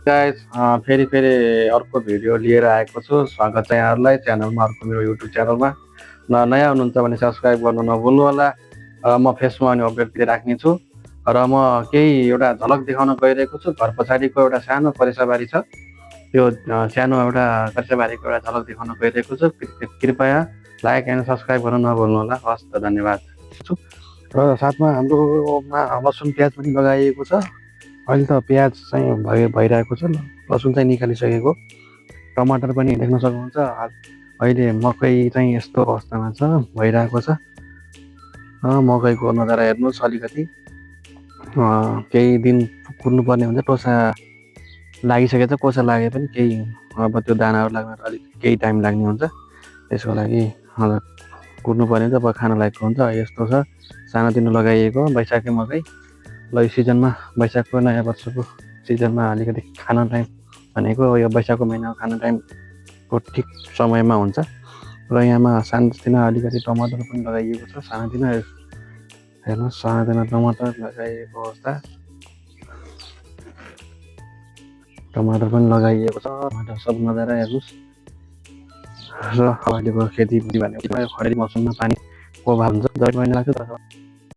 Guys फेरि फेरि अर्को भिडियो लिएर आएको छु। स्वागत छ यहाँहरूलाई च्यानलमा, अर्को मेरो युट्युब च्यानलमा। नयाँ हुनुहुन्छ भने सब्सक्राइब गर्न नभुल्नु होला। र म फेसमा अनि अपडेट दिइराख्ने छु। र म केही एउटा झलक देखाउन गइरहेको छु। घर पछाडिको एउटा सानो करेसाबारी छ, त्यो सानो एउटा करेसाबारीको एउटा झलक देखाउन गइरहेको छु। कृपया लाइक एन्ड सब्सक्राइब गर्न नभुल्नु होला। हस् त, धन्यवाद। र साथमा हाम्रोमा लसुन प्याज पनि लगाइएको छ। अहिले त प्याज चाहिँ भइरहेको छ, लसुन चाहिँ निकालिसकेको। टमाटर पनि देख्न सक्नुहुन्छ। अहिले मकै चाहिँ यस्तो अवस्थामा छ, भइरहेको छ। मकैको नजारा हेर्नुहोस्। अलिकति केही दिन कुर्नुपर्ने हुन्छ। टोसा लागिसकेको छ, कोसा लागे पनि केही अब त्यो दानाहरू लाग्न अलिक केही टाइम लाग्ने हुन्छ। त्यसको लागि कुर्नुपर्ने हुन्छ, अब खान लायकको हुन्छ। यस्तो छ, सानोतिनो लगाइएको वैशाखी मकै। ल यो सिजनमा, वैशाखको नयाँ वर्षको सिजनमा अलिकति खान टाइम भनेको यो वैशाखको महिनामा खान टाइमको ठिक समयमा हुन्छ। र यहाँमा सानोतिनो अलिकति टमाटर पनि लगाइएको छ। सानोतिनो हेर्नुहोस्, सानोतिनो टमाटर लगाइएको अवस्था। टमाटर पनि लगाइएको छ। टमाटर सब नजारा हेर्नुहोस्। र अहिलेको खेतीपाती भनेको खडेरी मौसममा पानीको अभाव हुन्छ। 1 महिना लाग्छ, तर